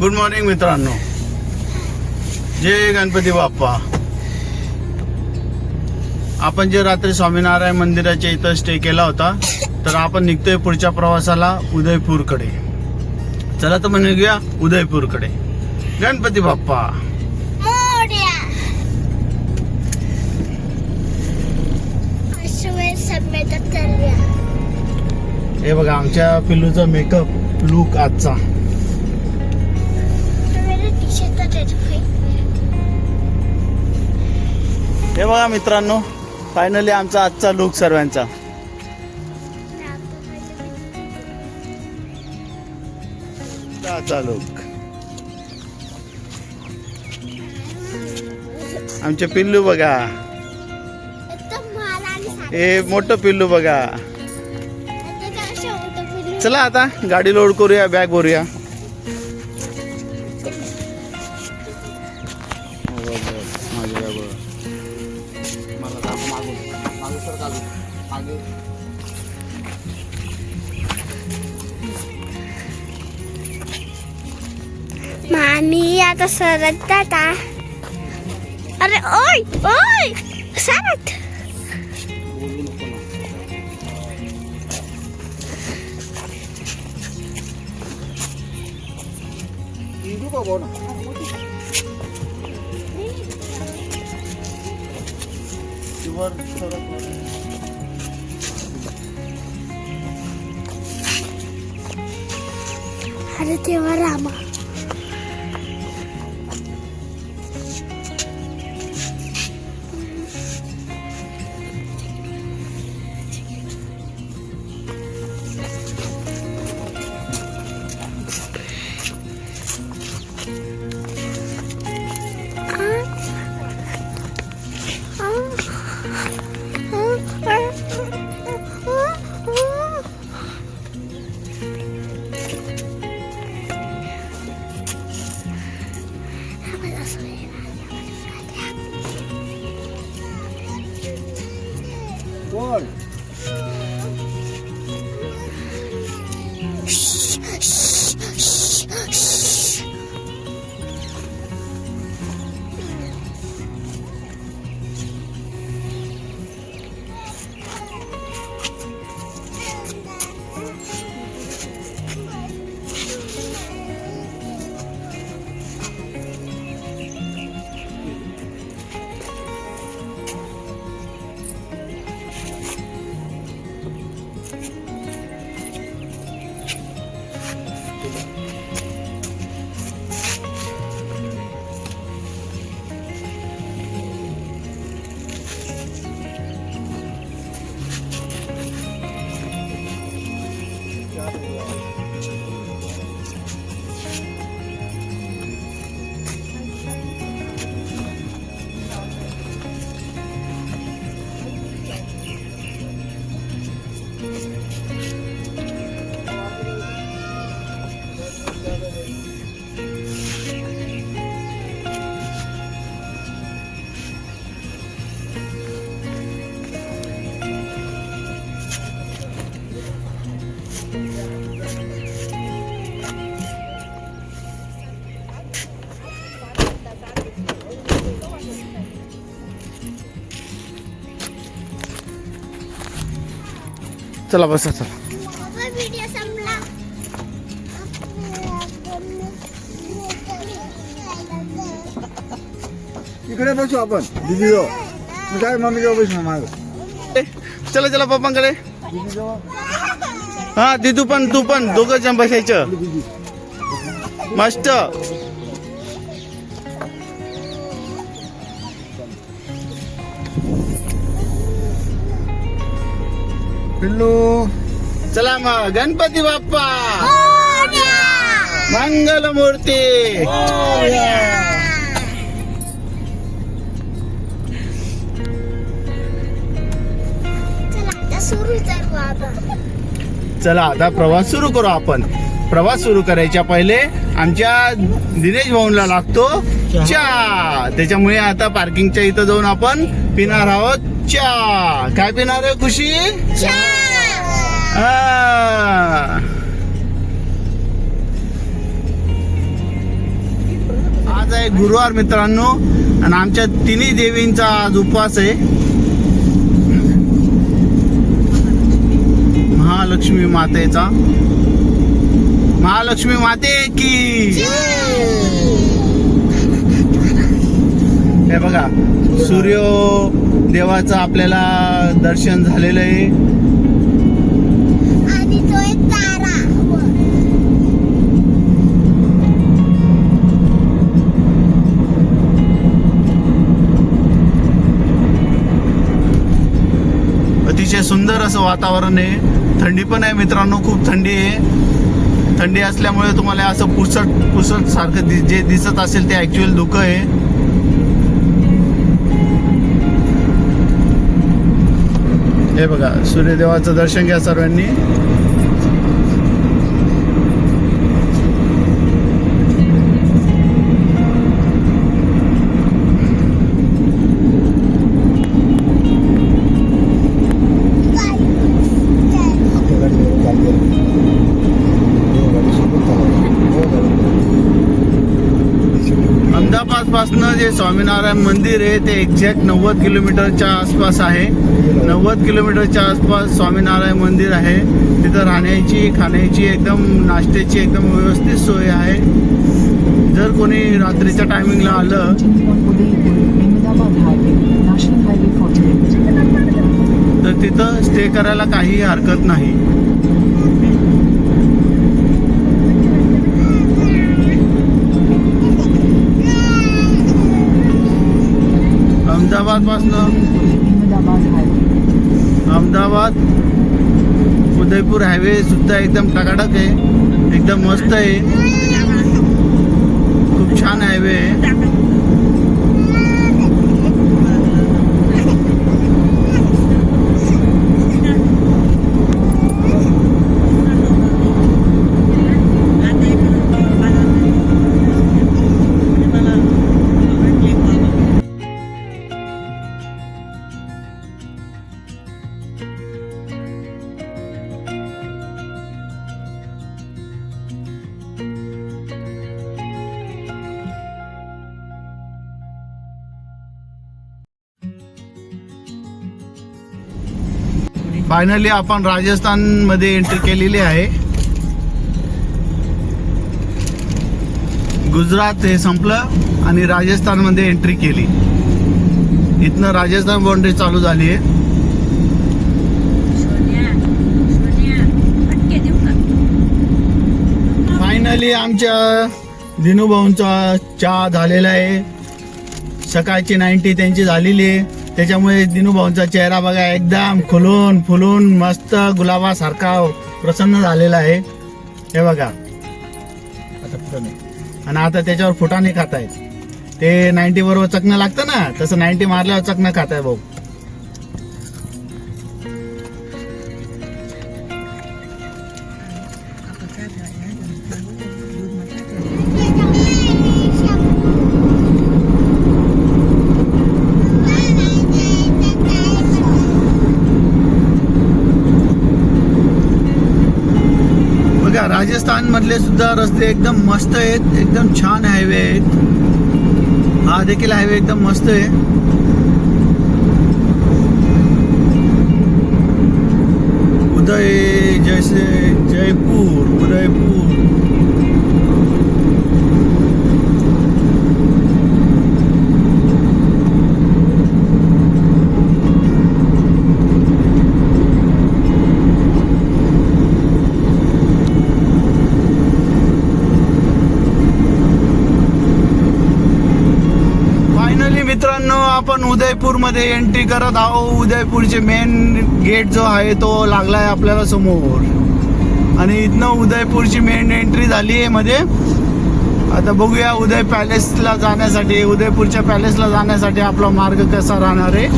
Good morning मित्रांनो, जय गणपती बाप्पा. आपण जे रात्री स्वामीनारायण मंदिराच्या इथं स्टे केला होता, तर आपण निघतोय पुढच्या प्रवासाला उदयपूरकडे. चला तर मग निघूया उदयपूरकडे. गणपती बाप्पा. हे बघा आमच्या पिल्लूचा मेकअप लुक आजचा. हे बघा मित्रांनो, फायनली आमचा आजचा लुक सर्वांचा. आजचा लुक आमचे पिल्लू बघा, हे मोठं पिल्लू बघा. चला आता गाडी लोड करूया, बॅग भरूया. मामी आता सरकतात. अरे ओय ओय सरक. अरे तेव्हा रामा. कोण? चला बसा चला. इकडे बसू आपण. दीदी जो काय मम्मी जवळ बसू माग. चला चला पप्पांकडे. दीदी जवळ. हा दिदू पण तू पण, दोघं जण बसायचं. मस्त. पिल्लू. चला मग गणपती बाप्पा मंगल मूर्ती. चला आता प्रवास सुरू करू आपण. प्रवास सुरू करायच्या पहिले आमच्या दिनेश भाऊंला लागतो चहा. त्याच्यामुळे आता पार्किंगच्या इथं जाऊन आपण पिणार आहोत चहा. काय पिणार आहे खुशी? आहे गुरुवार मित्रांनो, आणि आमच्या तिन्ही देवींचा आज उपवास आहे. महालक्ष्मी मातेचा. महालक्ष्मी माते की. हे बघा सूर्य देवाचं आपल्याला दर्शन झालेलं आहे. आणि तो एक तारा. अतिशय सुंदर असं वातावरण आहे. थंडी पण आहे मित्रांनो, खूप थंडी आहे. थंडी असल्यामुळे तुम्हाला असं पुसट सारखं जे दिसत असेल ते ऍक्च्युअल धुकं आहे. हे बघा सूर्यदेवाचं दर्शन घ्या सर्वांनी. अहमदाबाद पासनं जे स्वामीनारायण मंदिर आहे ते एक्झॅक्ट 90 किलोमीटरच्या आसपास आहे. 90 किलोमीटरच्या आसपास स्वामीनारायण मंदिर आहे. तिथं राहण्याची, खाण्याची, एकदम नाश्त्याची एकदम व्यवस्थित सोय आहे. जर कोणी रात्रीच्या टायमिंगला आलं तर तिथं स्टे करायला काही हरकत नाही. अहमदाबाद उदयपूर हायवे सुद्धा एकदम टकाटक आहे, एकदम मस्त आहे, खूप छान हायवे आहे. फायनली आपण राजस्थान मध्ये एंट्री केलेली आहे. गुजरात हे संपलं आणि राजस्थान मध्ये एंट्री केली. इथनं राजस्थान बाउंड्री चालू झाली आहे. फायनली आमच्या दिनू भाऊंचा चहा झालेला आहे. सकाळची 90 त्यांची झालेली आहे. त्याच्यामुळे दिनू भाऊंचा चेहरा बघा एकदम खुलून फुलून मस्त गुलाबासारखा प्रसन्न झालेला आहे. हे बघा आणि आता त्याच्यावर फुटाणे खात आहेत. ते 90 बरोबर चकणं लागतं ना, तसं 90 मारल्यावर चकणं खात आहे भाऊ. राजस्थान मधले सुद्धा रस्ते एकदम मस्त आहेत, एकदम छान हायवे आहेत. हा देखील हायवे एकदम मस्त आहे. उदयपूर मित्रांनो आपण उदयपूर मध्ये एंट्री करत आहोत. उदयपूरचे मेन गेट जो आहे तो लागलाय आपल्याला समोर आणि इथनं उदयपूरची मेन एंट्री झाली आहे मध्ये. आता बघूया उदय पॅलेसला जाण्यासाठी, उदयपूरच्या पॅलेसला जाण्यासाठी आपला मार्ग कसा राहणार आहे.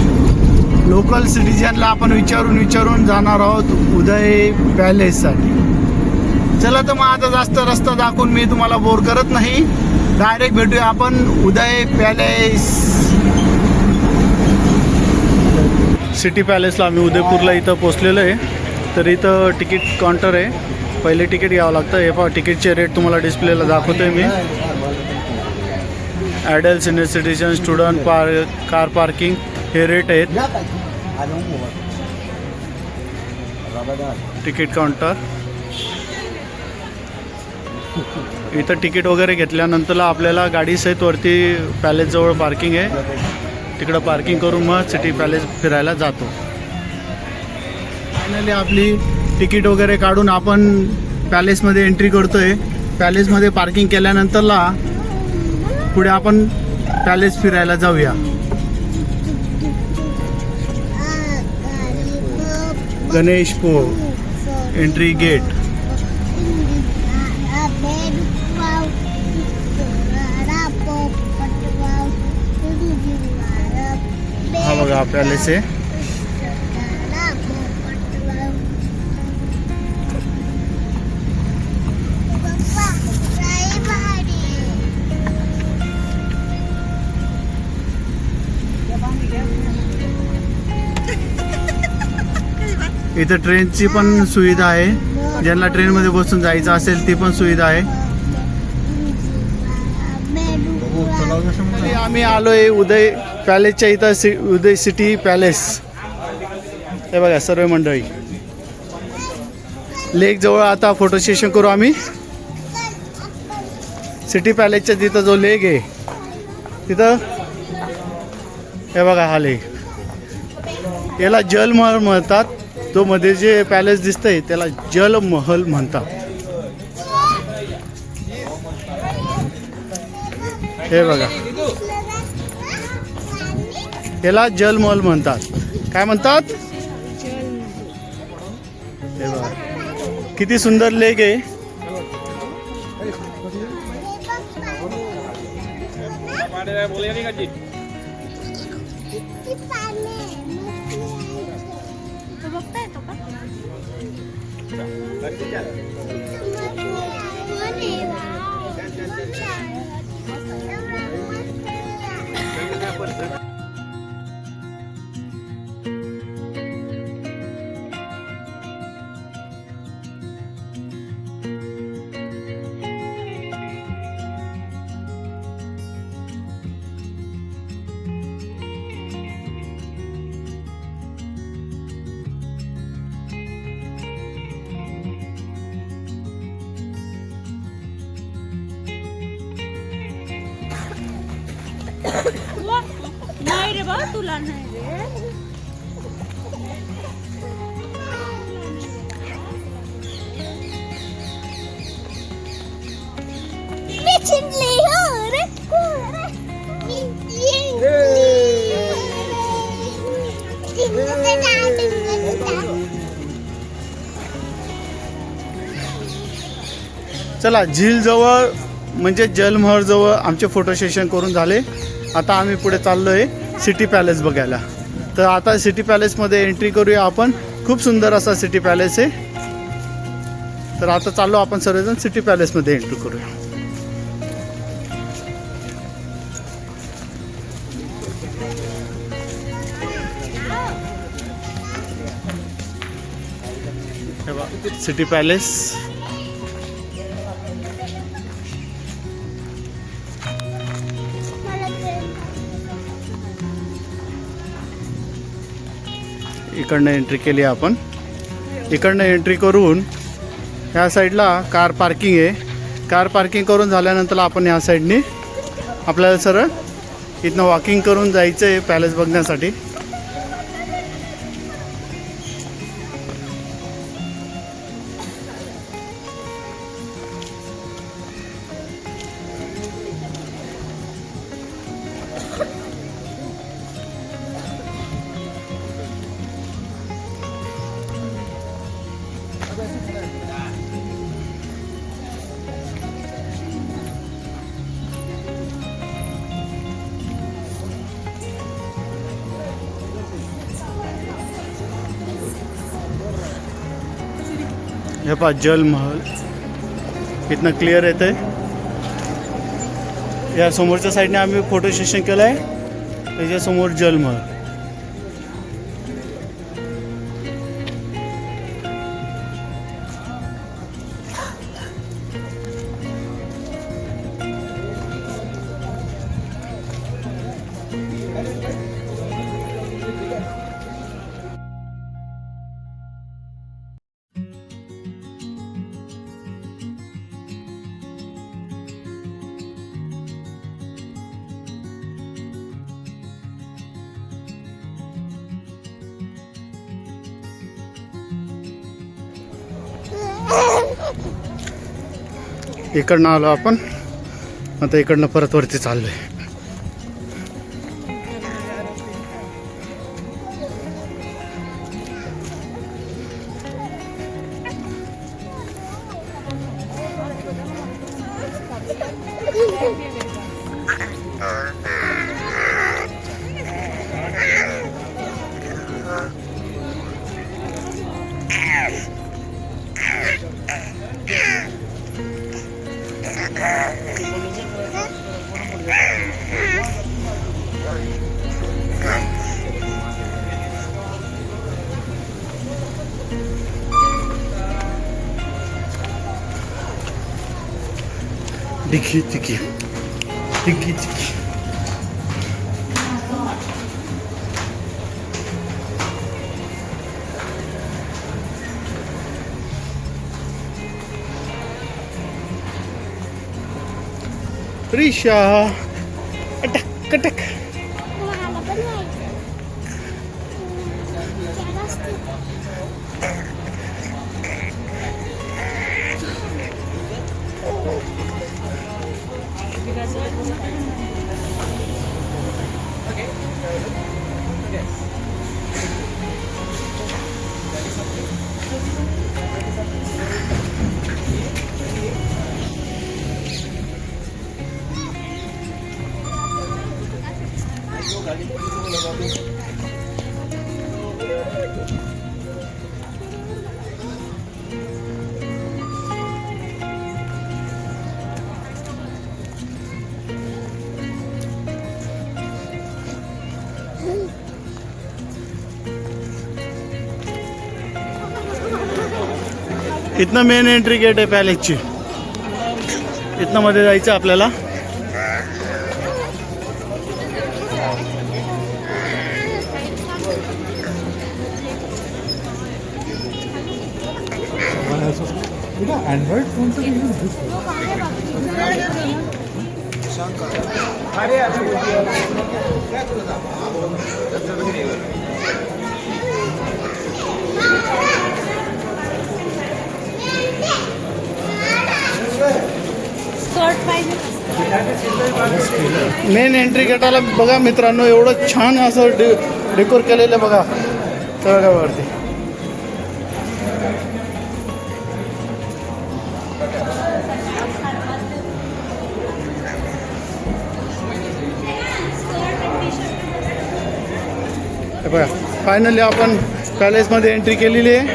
लोकल सिटीजनला आपण विचारून जाणार आहोत उदय पॅलेस साठी. चला तर मग आता जास्त रस्ता दाखवून मी तुम्हाला बोर करत नाही, डायरेक्ट भेटूया आपण उदय पॅलेस. सिटी पॅलेसला आम्ही उदयपूरला इथं पोचलेलो आहे. तर इथं तिकीट काउंटर आहे, पहिले तिकीट घ्यावं लागतं. हे पहा तिकीटचे रेट तुम्हाला डिस्प्लेला दाखवतोय मी. Adult senior citizen student car parking हे रेट आहेत. तिकीट काउंटर इथं तिकीट वगैरे घेतल्यानंतर आपल्याला गाडी सहित वरती पॅलेसजवळ पार्किंग आहे. तिकडं पार्किंग करून मग सिटी पॅलेस फिरायला जातो. फायनली आपली तिकीट वगैरे काढून आपण पॅलेसमध्ये एंट्री करतोय. पॅलेसमध्ये पार्किंग केल्यानंतरला पुढे आपण पॅलेस फिरायला जाऊया. Ganeshpur entry gate. हा बघा पॅलेस आहे. इथं ट्रेनची पण सुविधा आहे. ज्यांना ट्रेनमध्ये बसून जायचं असेल ती पण सुविधा आहे. आम्ही आलोय उदय पॅलेसच्या इथं. उदय सिटी पॅलेस हे बघा सर्व मंडळी. लेक जवळ आता फोटो सेशन करू आम्ही. सिटी पॅलेसच्या तिथं जो लेक आहे तिथं हे बघा हा लेक. याला जलमहल म्हणतात. तो मध्ये जे पॅलेस दिसतंय त्याला जलमहल म्हणतात. हे बघा याला जलमहल म्हणतात. काय म्हणतात? हे बघा किती सुंदर लेक आहे. नाही रे बा तुला नाही रे. मी चिडली हो रे. चला झील जवळ म्हणजे जलमहल जवळ आमचे फोटो सेशन करून झाले. आता आम्ही पुढे चाललोय सिटी पॅलेस बघायला. तर आता सिटी पॅलेसमध्ये एंट्री करूया आपण. खूप सुंदर असा सिटी पॅलेस आहे. तर आता चाललो आपण सर्वजण सिटी पॅलेसमध्ये एंट्री करूया. हे बघा सिटी पॅलेस. इकडनं एंट्री केली आपण. इकडनं एंट्री करून ह्या साईडला कार पार्किंग आहे. कार पार्किंग करून झाल्यानंतर आपण ह्या साईडनी आपल्याला सरळ इथनं वॉकिंग करून जायचं आहे पॅलेस बघण्यासाठी. हे पहा जलमहल इथनं क्लिअर येत आहे. या समोरच्या साईडने आम्ही फोटो सेशन केलं आहे. त्याच्यासमोर जलमहल. इकडनं आलो आपण, आता इकडनं परत वरती चाललोय. Tiki tiki. Tiki tiki. Risha. Atak atak. मला पण व्हायचं. त्यालाच ते- इथनं मेन एंट्री गेट आहे पॅलेसची. इथनं मध्ये जायचं आपल्याला. अँड्रॉइड फोनचं शॉर्ट पाहिजे. मेन एंट्री गेटाला बघा मित्रांनो, एवढं छान असं डेकोर केलेलं बघा तळागावरती. हे बघा, फायनली आपण पॅलेसमध्ये एंट्री केलेली आहे.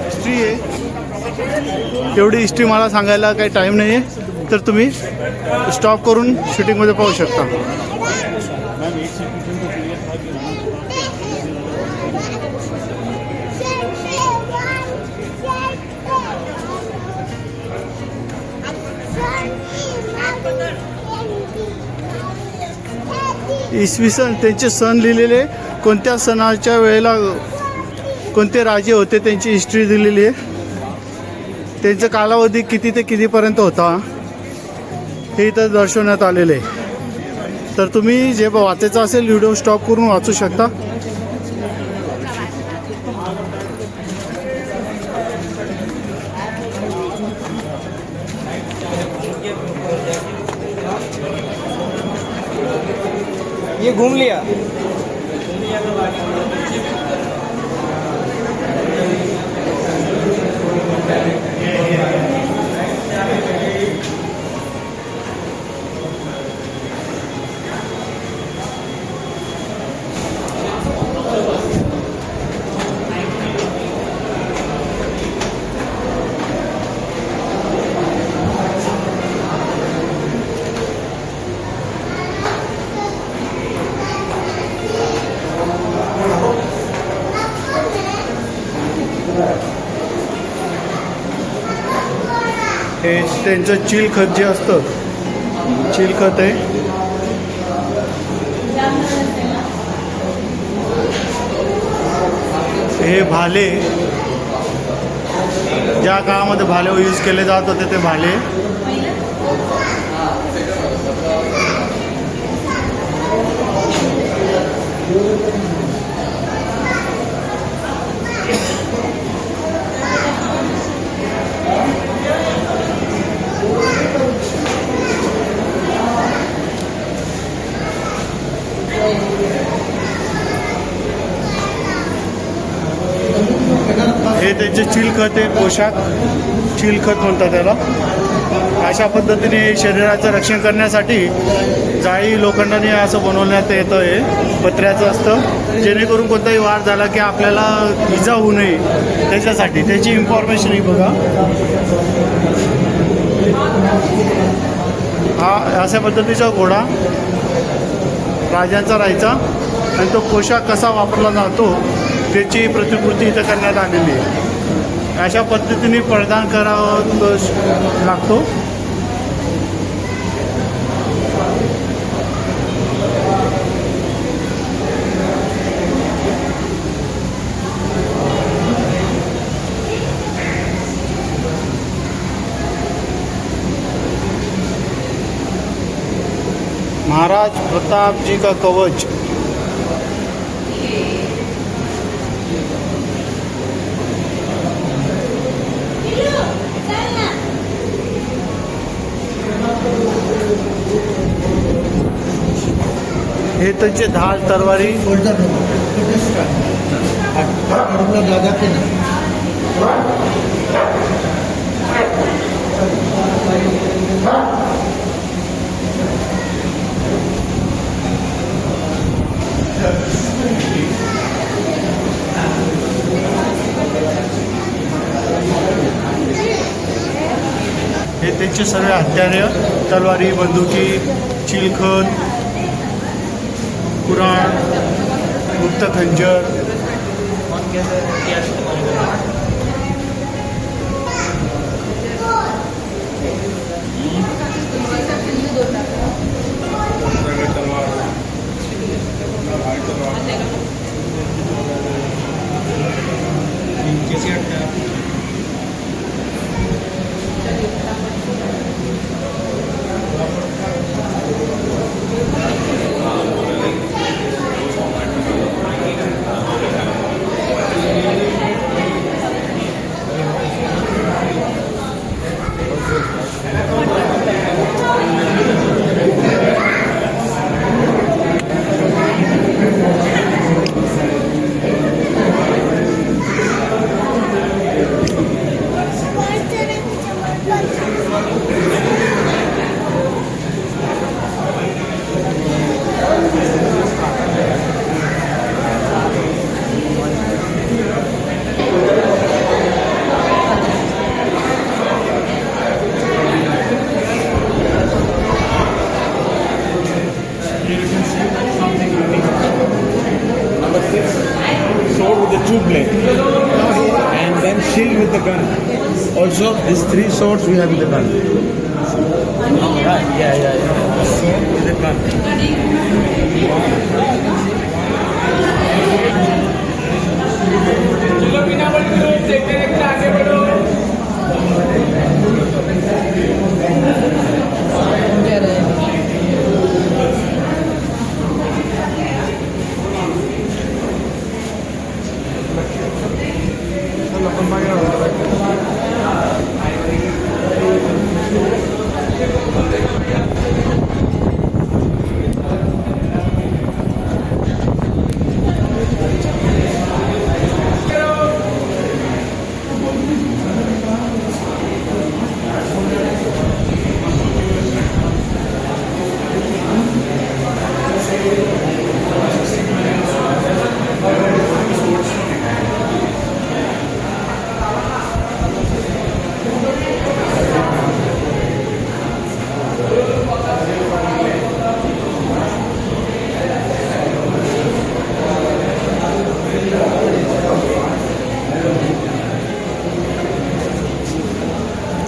हिस्ट्री आहे, एवढी हिस्ट्री मला सांगायला काही टाईम नाही आहे, तर तुम्ही स्टॉप करून शूटिंगमध्ये पाहू शकता. इसवी सन त्यांचे सण लिहिलेले, कोणत्या सणाच्या वेळेला कोणते राजे होते त्यांची हिस्ट्री दिलेली आहे. त्यांचा कालावधी किती ते कितीपर्यंत होता हे इथं दर्शवण्यात आलेलं आहे. तर तुम्ही जे वाचायचं असेल व्हिडिओ स्टॉप करून वाचू शकता. ये घूम लिया. हे त्यांचं चिलखत जे असतं, चिलखत आहे. हे भाले, ज्या काळामध्ये भाले यूज केले जात होते ते भाले. चिलखत आहे, पोशाख चिलखत म्हणतात त्याला. अशा पद्धतीने शरीराचं रक्षण करण्यासाठी जाळी लोखंडाने असं बनवण्यात येतं. हे पत्र्याचं असतं, जेणेकरून कोणताही वार झाला की आपल्याला इजा होऊ नये त्याच्यासाठी. त्याची इन्फॉर्मेशन ही बघा. हा अशा पद्धतीचा घोडा राजांचा राहायचा आणि तो पोशाख कसा वापरला जातो त्याची प्रतिकृती इथं करण्यात आलेली आहे. अशा पद्धतीने परिधान करावं लागतो. महाराज प्रताप जी का कवच. हे त्यांचे ढाल तलवारी. हे त्यांचे सर्व हत्यारे, तलवारी, बंदुकी, चिलखत, कुऱ्हाड, गुप्त खंजर. Sword with the two blade, and then shield with the gun. Also, these three swords we have with the gun. Right? Yeah. Sword with the gun.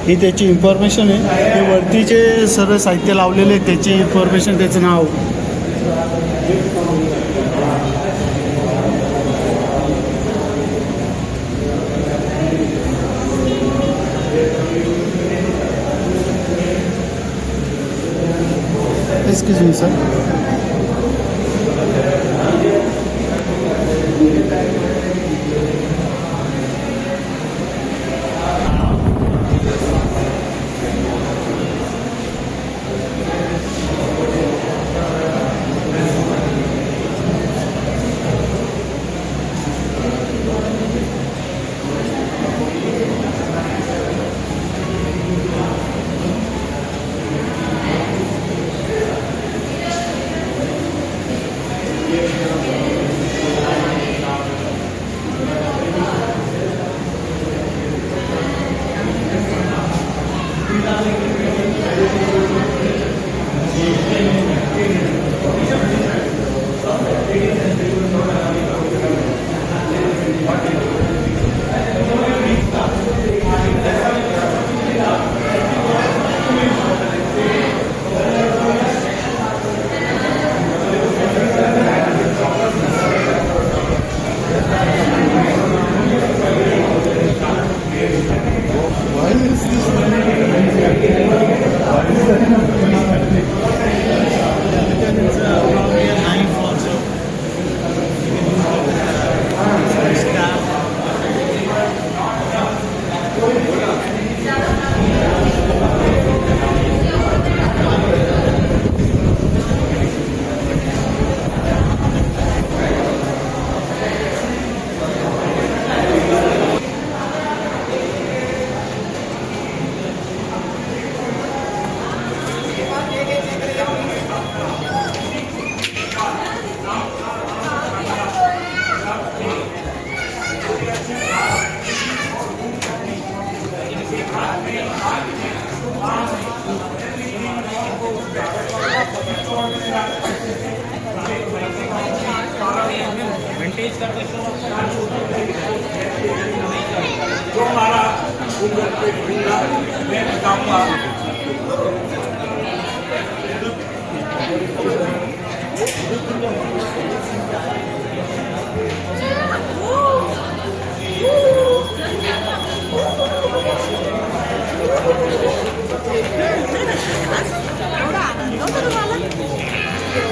ही त्याची इन्फॉर्मेशन आहे. हे वरती जे सर्व साहित्य लावलेले आहे त्याची इन्फॉर्मेशन, त्याचं नाव. Excuse me sir.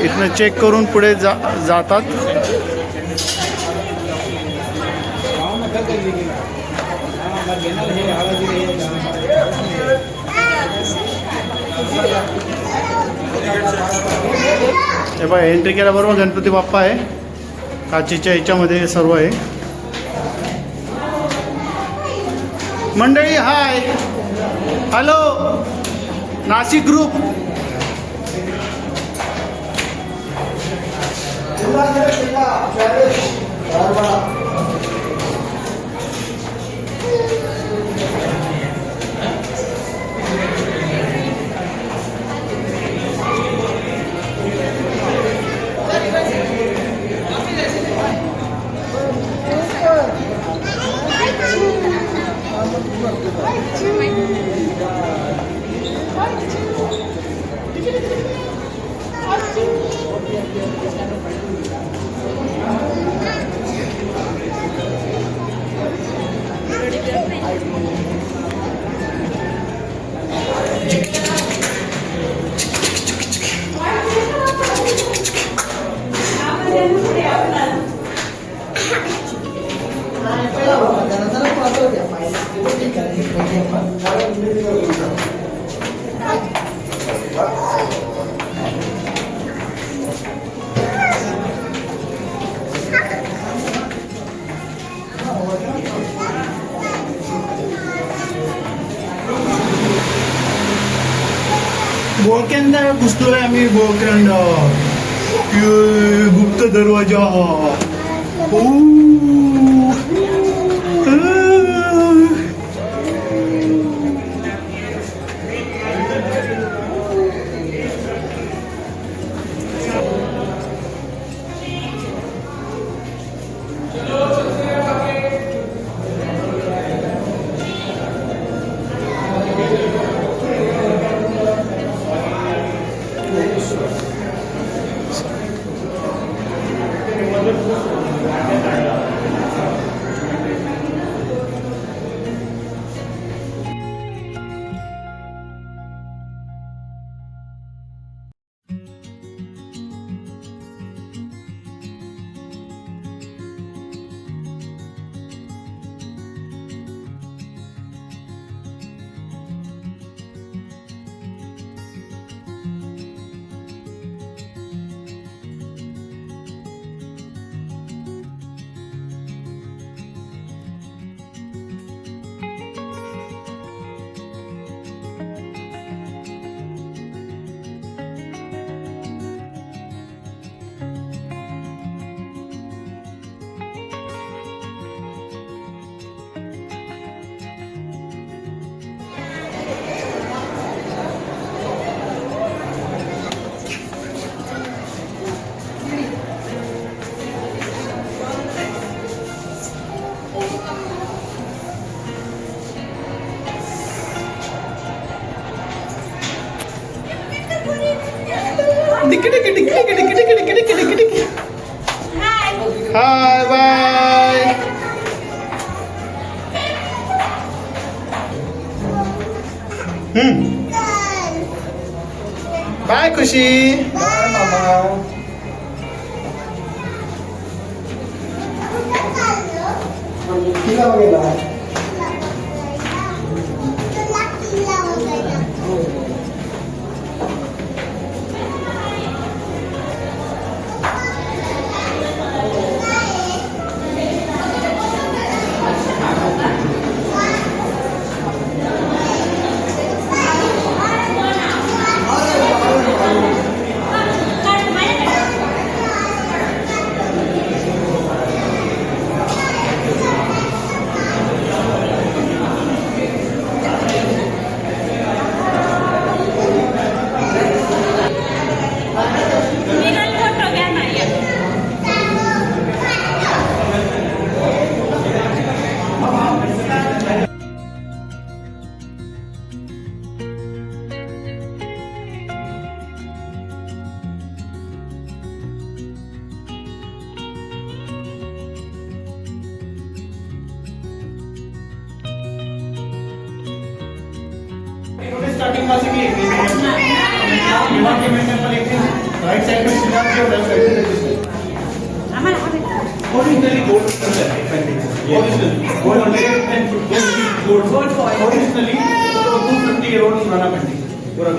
इथनं चेक करून पुढे जातात. हे बघा एंट्री केल्याबरोबर गणपती बाप्पा आहे. काचेच्या ह्याच्यामध्ये सर्व आहे. मंडळी हाय, हॅलो नाशिक ग्रुप. बोळक्यांदा घुसतोय आम्ही. बोळक्यांदा गुप्त दरवाजा. डिक्की डिक्की डिक्की डिक्की डिक्की डिक्की डिक्की डिक्की डिक्की डिक्की. Hi bye. Bye Khushi. Bye मामा. तिला बघायला. फोटो घ्या ना. स्टार्टिंग में से राइट साइड में सीधा के लेफ्ट साइड में register. Originally gold gold 150 gold originally 250 year old पुराना पेंटिंग पूरा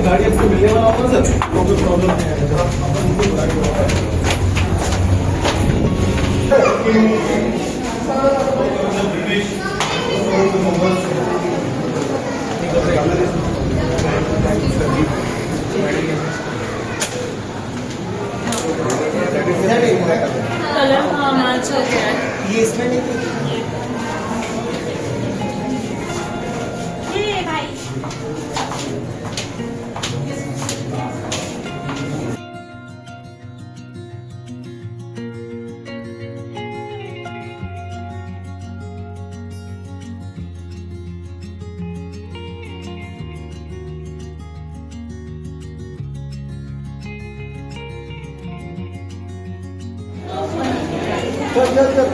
गाड़ी आपको मिलने वाला होगा सर, कोई प्रॉब्लम नहीं कलर मैच हो गया है. ये इसमें नहीं ये भाई चल चल चल.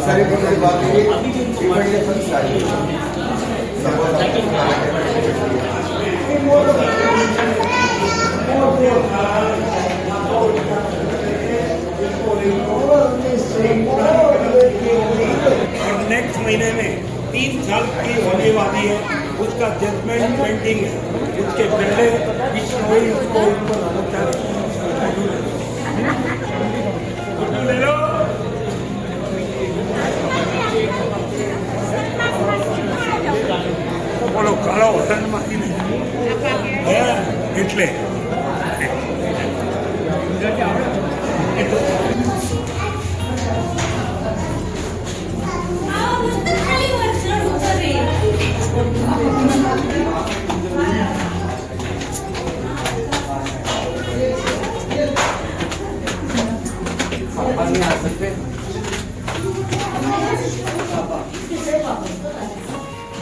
सारी प्रकार की बात है इमरजेंसी सारी नेक्स्ट महीने में 3 साल की होने वाली है, उसका जजमेंट पेंडिंग है. उसके पहले बिश्नोई उसको ऊपर आना चाहिए. ले लो. ઓલો કાળો હોટલમાંથી ને એટલે ખાલી વરસાદ ઉતરે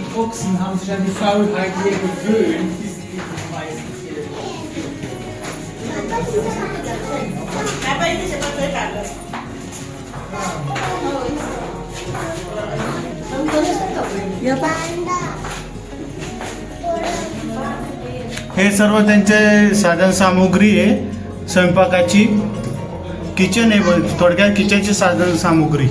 Die Ochsen haben sich an die Faulheit hier gewöhnt. Die sind eben meistens hier. हे सर्व त्यांचे साधन सामुग्री आहे स्वयंपाकाची. किचन आहे, थोडक्यात किचनची साधन सामुग्री.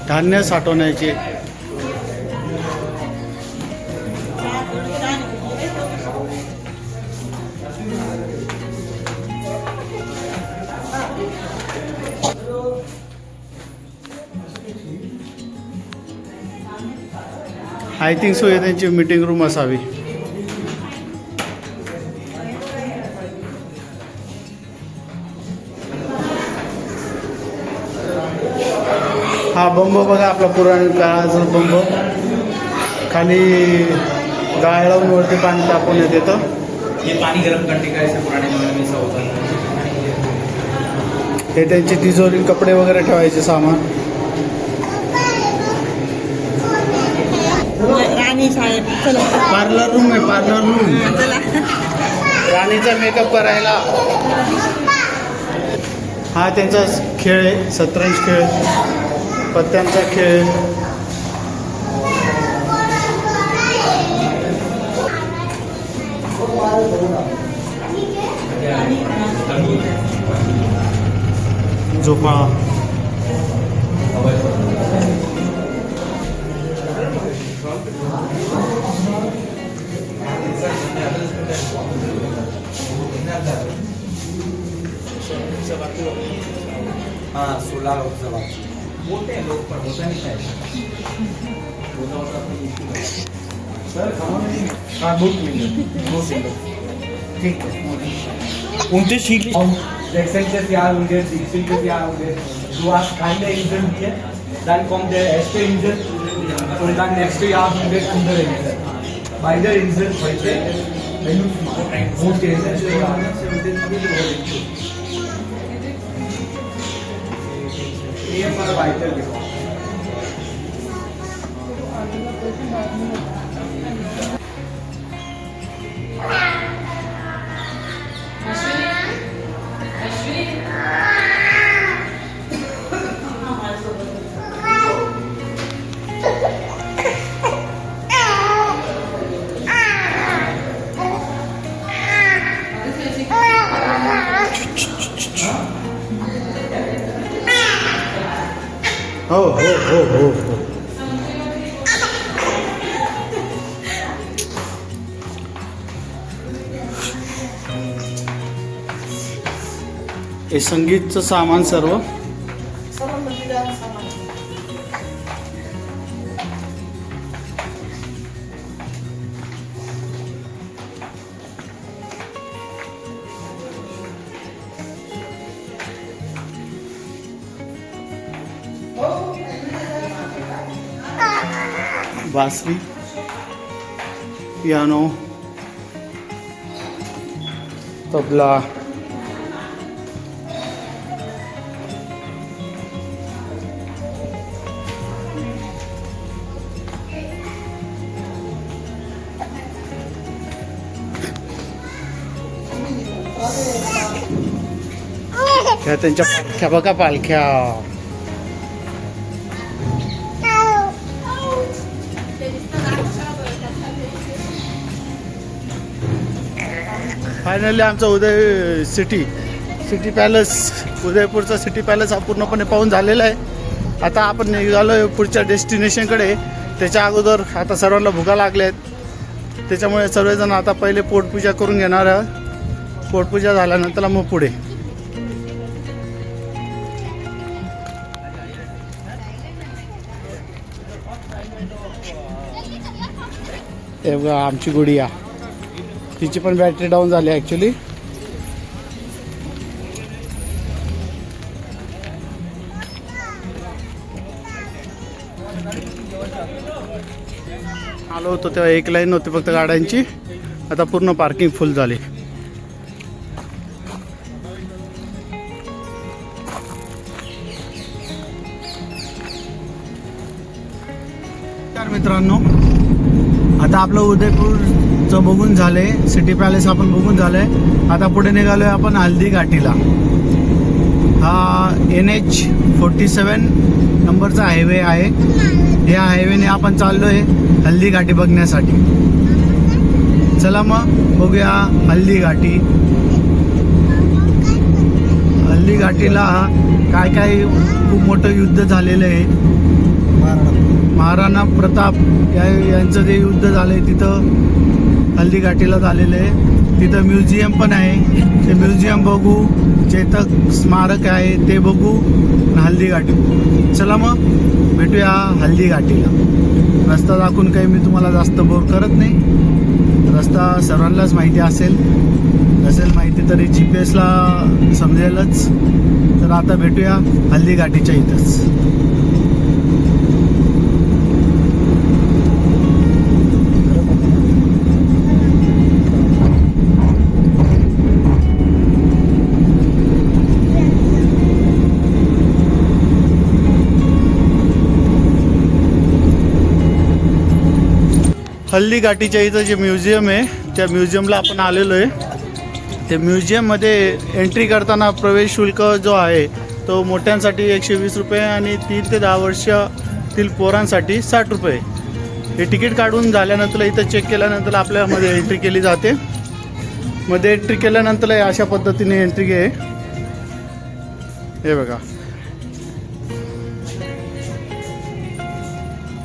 धान्य साठवण्याचे आय थिंक सो हे त्यांची मीटिंग रूम असावी. हा बंब बघा, आपला पुराण काळाचा बंब. खाली गाळ लावून वरती पाणी तापवण्यात येतं. ये पानी गर्म करने का ऐसे पुराने जमाने में ऐसा होता था. हे त्यांची तिजोरी, कपडे वगैरे ठेवायचे सामान. राणी साहेब चला पार्लर रूम आहे, पार्लर रूम. राणीचा मेकअप करायला. हा त्यांचा खेळ आहे, शतरंज खेळ, पत्त्यांचा खेळ. झोपाळा. हाँ 16 लोकसभा मोटे हैं लोग पर होता नहीं है. हाँ 2 सिंगल. ठीक है. उनसे सीख Excelsior Jahr und jetzt Excelsior Jahr und jetzt. Du hast keine Insel hier, dann kommt der erste Insel und dann nächste Jahr und der andere Insel. Beide Inseln heute, wenn du gut gehst, ये पर vital देखो. हो हो हो हो हो. हे संगीतचं सामान सर्व. बासरी, पियानो, तबला. ह्या त्यांच्या पालख्या बघा, पालख्या. फायनली आमचा उदय सिटी पॅलेस, उदयपूरचा सिटी पॅलेस हा पूर्णपणे पाहून झालेला आहे. आता आपण निघालो आहे पुढच्या डेस्टिनेशनकडे. त्याच्या अगोदर आता सर्वांना भुका लागल्या आहेत, त्याच्यामुळे सर्वजण आता पहिले पोटपूजा करून घेणार आहोत. पोटपूजा झाल्यानंतर मग पुढे. हे बघा आमची गुडिया, तिची पण बॅटरी डाऊन झाली ॲक्च्युली. आलो होतो तेव्हा एक लाईन होती फक्त गाड्यांची, आता पूर्ण पार्किंग फुल झाली. मित्रांनो, आता आपलं उदयपूरचं बघून झालंय, सिटी पॅलेस आपण बघून झालंय. आता पुढे निघालोय आपण हल्दी घाटीला. हा NH47 नंबरचा हायवे आहे. या हायवेने आपण चाललोय हल्दी घाटी बघण्यासाठी. चला मग बघूया हल्दी घाटी. हल्दी घाटीला काय काय खूप मोठं युद्ध झालेलं आहे. महाराणा प्रताप यांचं जे युद्ध झालंय तिथं हल्दी घाटीला झालेलं आहे. तिथं म्युझियम पण आहे, ते म्युझियम बघू. चेतक स्मारक आहे ते बघू, हल्दी घाटी. चला मग भेटूया हल्दी घाटीला. रस्ता दाखवून काही मी तुम्हाला जास्त बोर करत नाही, रस्ता सर्वांनाच माहिती असेल माहिती तरी GPS-ला समजेलच. तर आता भेटूया हल्दी घाटीच्या इथंच. हल्दी घाटीच्या इथं जे म्युझियम आहे त्या म्युझियमला आपण आलेलो आहे. ते म्युझियममध्ये एंट्री करताना प्रवेश शुल्क जो आहे तो मोठ्यांसाठी 120 रुपये आणि 3 ते 10 वर्षातील पोरांसाठी 60 रुपये. हे तिकीट काढून झाल्यानंतर इथं चेक केल्यानंतर आपल्यामध्ये एंट्री केली जाते. मध्ये एंट्री केल्यानंतर अशा पद्धतीने एंट्री आहे. हे बघा,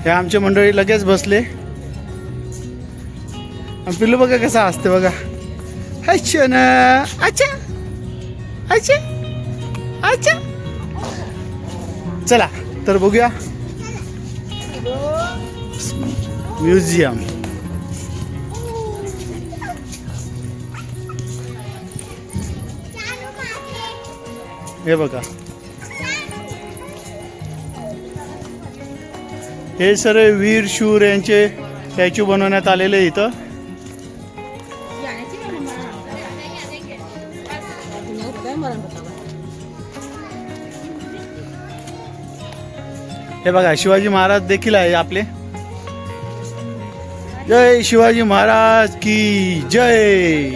हे आमचे मंडळी लगेच बसले. पिल्लू बघा कसा असते बघा. अच्छा ना, अच्छा अच्छा अच्छा. चला तर बघूया म्युझियम. हे बघा, हे सर्व वीर शूर यांचे स्टॅच्यू बनवण्यात आलेले इथं. हे बघा, शिवाजी महाराज देखील आहे आपले. जय शिवाजी महाराज की जय.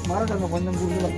महाराजांना वंदन करू.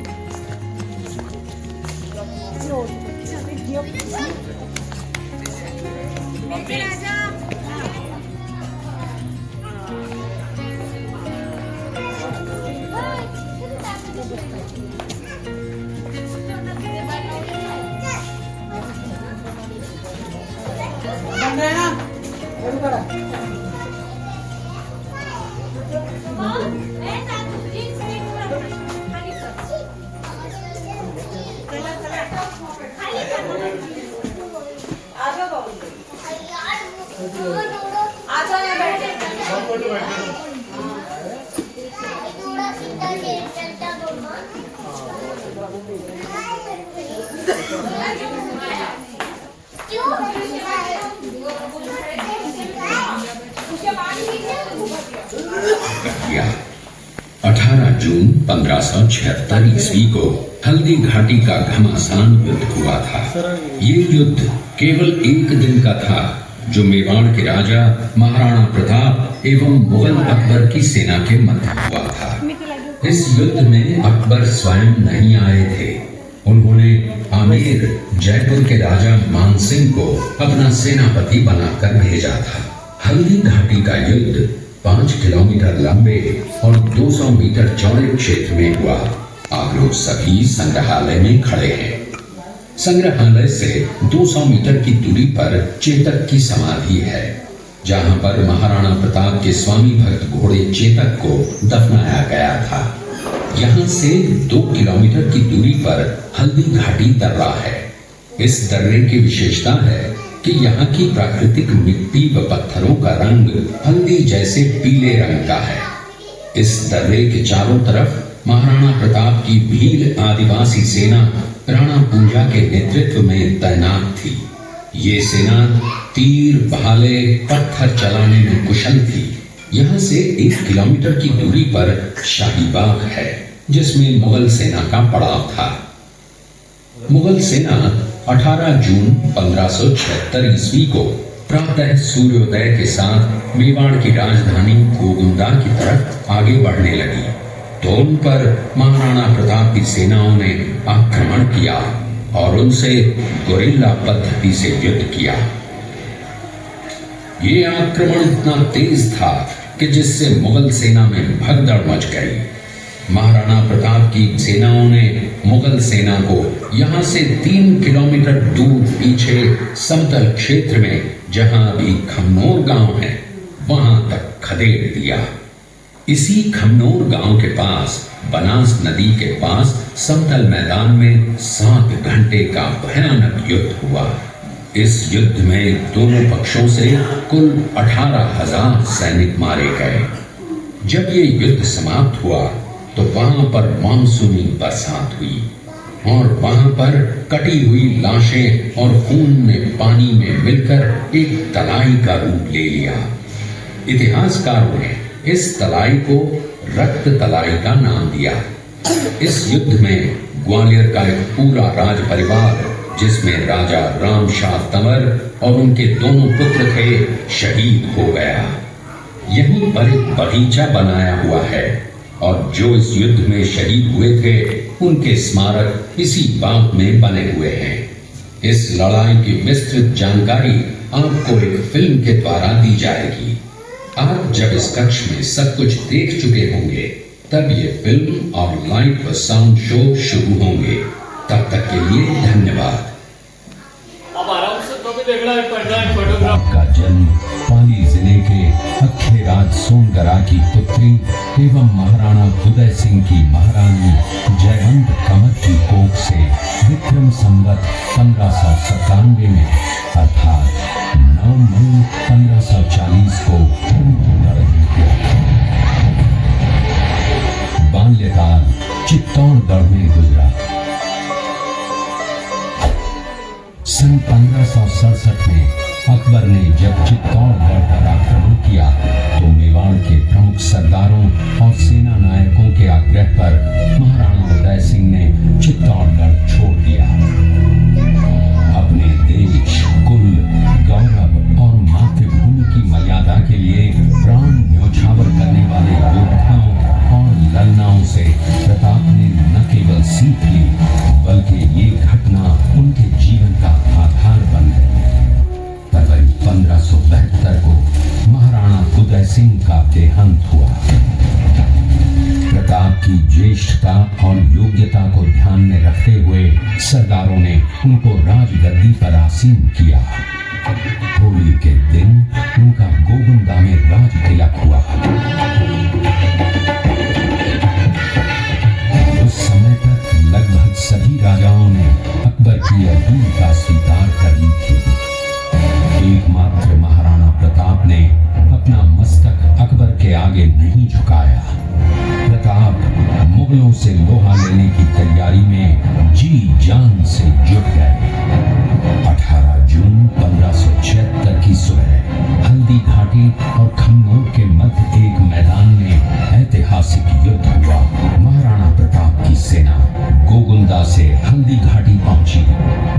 किया 18 जून 1576 ईस्वी को हल्दी घाटी का घमासान युद्ध हुआ था। ये युद्ध केवल एक दिन का था, जो मेवाड़ के राजा महाराणा प्रताप एवं मुगल अकबर की सेना के मध्य हुआ था। इस युद्ध में अकबर स्वयं नहीं आए थे उन्होंने आमेर जयपुर के राजा मानसिंह को अपना सेनापति बनाकर भेजा था। हल्दी घाटी का युद्ध 5 किलोमीटर लंबे और 200 मीटर चौड़े क्षेत्र में हुआ। आप लोग सभी संग्रहालय में खड़े हैं। संग्रहालय से 200 मीटर की दूरी पर चेतक की समाधि है, जहां पर महाराणा प्रताप के स्वामी भक्त घोड़े चेतक को दफनाया गया था। यहाँ से 2 किलोमीटर की दूरी पर हल्दी घाटी दर्रा है। इस दर्रे की विशेषता है कि यहाँ की प्राकृतिक मिट्टी व पत्थरों का रंग हल्दी जैसे पीले रंग का है। इस दर्रे के चारों तरफ महाराणा प्रताप की भील आदिवासी सेना राणा पूंजा के नेतृत्व में तैनात थी। ये सेना तीर, भाले, पत्थर चलाने में कुशल थी। यहाँ से 1 किलोमीटर की दूरी पर शाही बाग है, जिसमें मुगल सेना का पड़ाव था। मुगल सेना 18 जून 1576 ईस्वी को प्रातः सूर्योदय के साथ मेवाड़ की राजधानी गोगुंदा की तरफ आगे बढ़ने लगी, तो उन पर महाराणा प्रताप की सेनाओं ने आक्रमण किया और उनसे गोरिल्ला पद्धति से युद्ध किया। ये आक्रमण इतना तेज था कि जिससे मुगल सेना में भगदड़ मच गई। महाराणा प्रताप की सेनाओं ने मुगल सेना को यहां से 3 किलोमीटर दूर पीछे समतल क्षेत्र में, जहां अभी खमनोर गांव है, वहां तक खदेड़ दिया। इसी खमनोर गांव के पास बनास नदी के पास समतल मैदान में 7 घंटे का भयानक युद्ध हुआ। इस युद्ध में दोनों पक्षों से कुल 18,000 सैनिक मारे गए। जब ये युद्ध समाप्त हुआ तो वहां पर मानसूनी बरसात हुई और वहां पर कटी हुई लाशें और खून ने पानी में मिलकर एक तलाई का रूप ले लिया। इतिहासकारों ने इस तलाई को रक्त तलाई का नाम दिया। इस युद्ध में ग्वालियर का एक पूरा राज परिवार, जिसमें राजा रामशाह तंवर और उनके दोनों पुत्र थे, शहीद हो गया। यहीं पर एक बगीचा बनाया हुआ है और जो इस युद्ध में शहीद हुए थे उनके स्मारक इसी बाग में बने हुए हैं। इस लड़ाई की विस्तृत जानकारी आपको एक फिल्म के द्वारा दी जाएगी। आप जब इस कक्ष में सब कुछ देख चुके होंगे तब ये फिल्म और लाइट व साउंड शो शुरू होंगे। तब तक के लिए धन्यवाद। आपका जन्म पाली जिले के अखेराज सोनगरा की पुत्री एवं महाराणा उदय सिंह की महारानी जयवंत कमर की कोख से विक्रम संवत 1597 में अर्थात 9 मई 1540 को बाल्यकाल चित्तौड़गढ़ में गुजरा। सन 1567 में अकबर ने जब चित्तौड़गढ़ पर आक्रमण किया तो मेवाड़ के प्रमुख सरदारों और सेना नायकों के आग्रह पर महाराणा उदय सिंह ने चित्तौड़गढ़ छोड़ दिया। अपने देश, कुल, गौरव और मातृभूमि की मर्यादा के लिए प्राण न्योछावर करने वाले योद्धाओं और ललनाओं से प्रताप ने न केवल सीख ली बल्कि ये घटना उनके जीवन का आधार बन गई। फरवरी 1572 को महाराणा उदय सिंह का देहांत हुआ। प्रताप की ज्येष्ठता और योग्यता को ध्यान में रखते हुए सरदारों ने उनको राजगद्दी पर आसीन किया। होली के दिन उनका गोगुंदा में राज तिलक हुआ। उस समय तक लगभग सभी राजाओं ने अकबर की अधीनता स्वीकार कर ली थी। एकमात्र महाराणा प्रताप ने अपना मस्तक अकबर के आगे नहीं झुकाया। प्रताप मुगलों से लोहा लेने की तैयारी में जी जान से जुट गए। 18 जून 1576 की सुबह हल्दी घाटी और खमनोर के मध्य एक मैदान में ऐतिहासिक युद्ध हुआ। महाराणा प्रताप की सेना गोगुंदा से हल्दी घाटी पहुंची,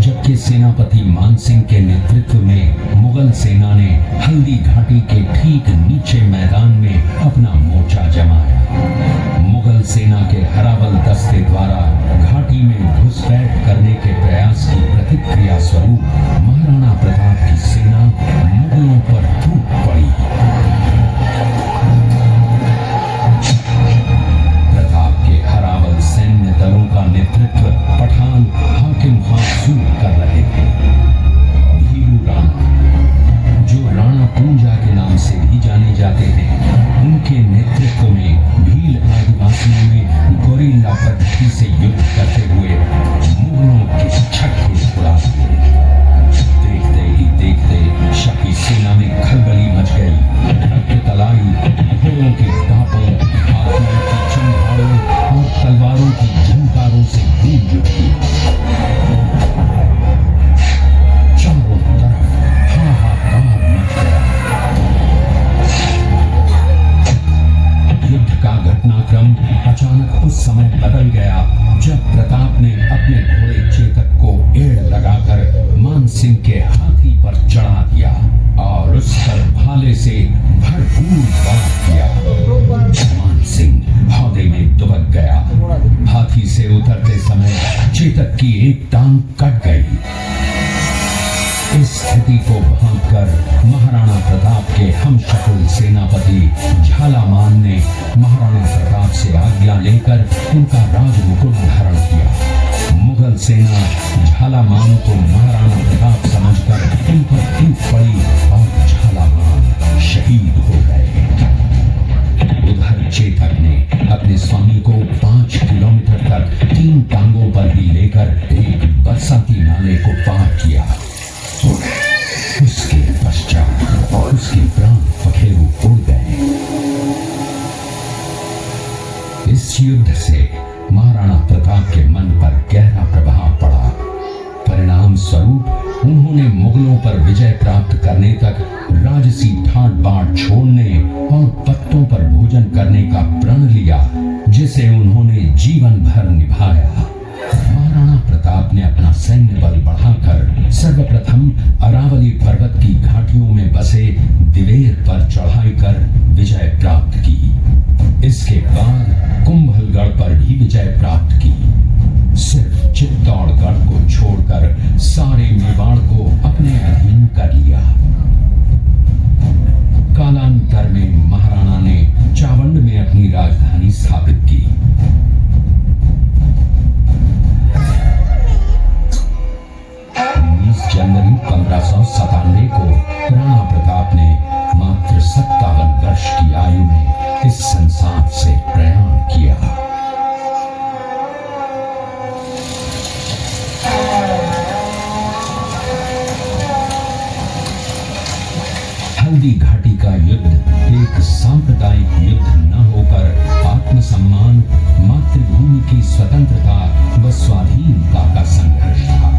जबकि सेनापति मानसिंह के नेतृत्व में मुगल सेना ने हल्दी घाटी के ठीक नीचे मैदान में अपना मोर्चा जमाया। मुगल मुगल सेना के हरावल दस्ते द्वारा घाटी में घुसपैठ करने के प्रयास की प्रतिक्रिया स्वरूप महाराणा प्रताप की सेना मुगलों पर टूट पड़ी। प्रताप के हरावल सैन्य दलों का नेतृत्व पठान हाकिम खासूर कर रहे थे। भीरू राणा, जो राणा पूंजा के नाम से भी जाने जाते हैं, उनके नेतृत्व में भील आदिवासियों ने गोरिल्ला पद्धति से युद्ध करते हुए मुगलों के छक्के उड़ा दिए। देखते ही देखते शाही सेना में खलबली मच गई। रक्त तलाई, घोड़ों के टापों, हाथियों की चमगाड़ों और तलवारों की झंकारों से गूंज उठी। चारों तरफ हाहाकार मच गया। युद्ध का घटनाक्रम अचानक उस समय बदल गया जब प्रताप ने अपने घोड़े चेतक को एड़ लगाकर मानसिंह के हाथी पर चढ़ा दिया और उस पर भाले से भरपूर वार किया। मानसिंह हौदे में दुबक गया। हाथी से उतरते समय चेतक की एक टांग कट गई। इस स्थिति को भांपकर महाराणा प्रताप के हमशक्ल सेनापति झालामान ने महाराणा प्रताप से आज्ञा लेकर उनका राजमुकुट धारण किया। मुगल सेना झालामान को महाराणा प्रताप समझकर उन पर टूट पड़ी और झालामान शहीद हो गए। उधर चेतक ने अपने स्वामी को 5 किलोमीटर तक 3 टांगों पर ही लेकर एक बरसाती नाले को पार किया। उसके पश्चात उसके प्राण पखेरु उड़ गए। इस युद्ध से महाराणा प्रताप के मन पर गहरा प्रभाव पड़ा। परिणाम स्वरूप उन्होंने मुगलों पर विजय प्राप्त करने तक राजसी ठाट बाट छोड़ने और पत्तों पर भोजन करने का प्रण लिया, जिसे उन्होंने जीवन भर निभाया। महाराणा प्रताप ने अपना सैन्य बल बढ़ाकर सर्वप्रथम अरावली पर्वत की घाटियों में बसे दिवेर पर चढ़ाई कर विजय प्राप्त की। इसके बाद कुंभलगढ़ पर भी विजय प्राप्त की। सिर्फ चित्तौड़गढ़ को छोड़कर सारे मेवाड़ को अपने अधीन कर लिया। कालांतर में महाराणा ने चावंड में अपनी राजधानी स्थापित की। 19 जनवरी 1597 को राणा प्रताप ने मात्र 57 वर्ष की आयु में इस संसार से प्रयाण किया। हल्दी घाटी का युद्ध एक सांप्रदायिक युद्ध न होकर आत्मसम्मान, मातृभूमि की स्वतंत्रता व स्वाधीनता का संघर्ष था।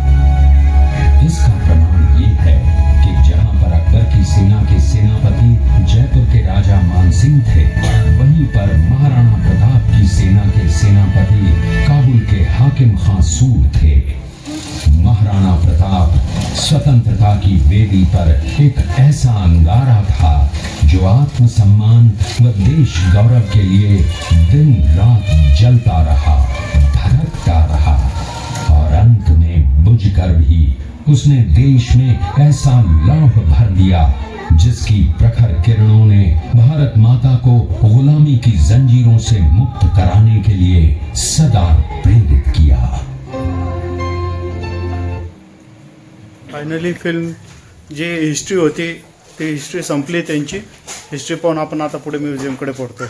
इसका प्रमाण ये है कि जहां पर अकबर की सेना के सेनापति जयपुर के राजा मानसिंह थे, वहीं पर महाराणा प्रताप की सेना के सेनापति काबुल के हाकिम खासूर थे। महाराणा प्रताप स्वतंत्रता की वेदी पर एक ऐसा अंगारा था जो आत्मसम्मान व देश गौरव के लिए दिन रात जलता रहा, धड़कता रहा और अंत में बुझकर भी उसने देश में ऐसा लौह भर दिया जिसकी प्रखर किरणों ने भारत माता को गुलामी की जंजीरों से मुक्त कराने के लिए सदा प्रेरित किया। फायनली फिल्म जी हिस्ट्री होती ती हिस्ट्री संपली त्यांची। हिस्ट्री पाहून आपण आता पुढे म्युझियमकडे पडतोय।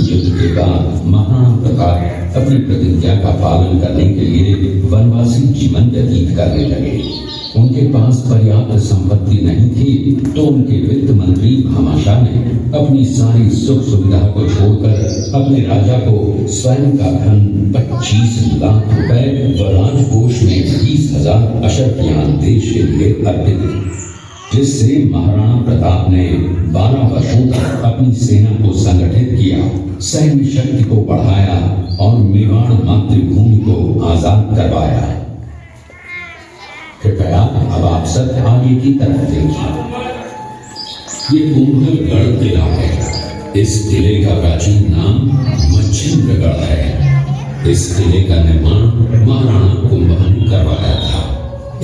युद्ध के बाद महाराणा प्रताप अपनी प्रतिज्ञा का पालन करने के लिए वनवासी जीवन व्यतीत करने लगे। उनके पास पर्याप्त संपत्ति नहीं थी तो उनके वित्त मंत्री भामाशाह ने अपनी सारी सुख सुविधा को छोड़कर अपने राजा को स्वयं का धन 25 लाख रुपए व राजकोष में 20,000 अशर्फियां देश के लिए अर्पित की, जिससे महाराणा प्रताप ने 12 वर्षों तक अपनी सेना को संगठित किया, सैन्य शक्ति को बढ़ाया और मेवाड़ मातृभूमि को आजाद करवाया। कृपया अब आप सब आगे की तरफ देखिए। ये कुंभलगढ़ किला है। इस किले का प्राचीन नाम मच्छिंद्रगढ़ है। इस किले का निर्माण महाराणा कुंभन करवाया था।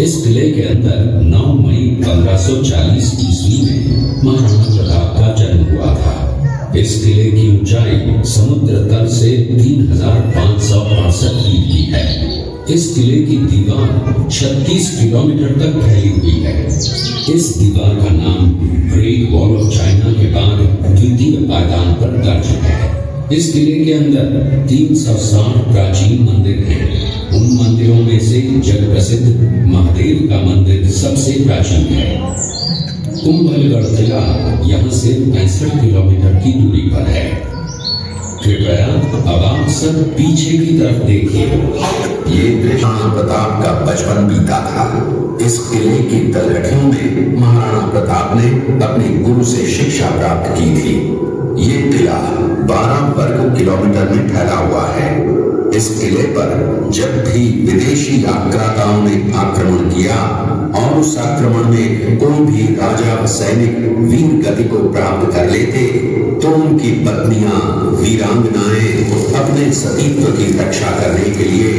इस किले के अंदर 9 मई 1540 ईस्वी में महाराणा प्रताप का जन्म हुआ था। इस किले की ऊंचाई समुद्र तल से 3568 फीट की है। इस किले की दीवार 36 किलोमीटर तक फैली हुई है। इस दीवार का नाम ग्रेट वॉल ऑफ चाइना के बाद द्वितीय पायदान पर दर्ज है। इस किले के अंदर 360 प्राचीन मंदिर हैं। उन मंदिरों में से जग प्रसिद्ध महादेव का मंदिर सबसे प्राचीन है। कुंभलगढ़ किला यहाँ से 65 किलोमीटर की दूरी पर है। कृपया अब आप सब पीछे की तरफ देखिए। ये महाराणा प्रताप का बचपन बीता था। इस किले की तलहटियों में महाराणा प्रताप ने अपने गुरु से शिक्षा प्राप्त की थी। ये किला 12 वर्ग किलोमीटर में फैला हुआ है। इस किले पर जब भी विदेशी आक्रांताओं ने आक्रमण किया और उस आक्रमण में कोई भी राजा व सैनिक वीर गति को प्राप्त कर लेते तो उनकी पत्नियां वीरांगनाएं अपने सतीत्व की रक्षा करने के लिए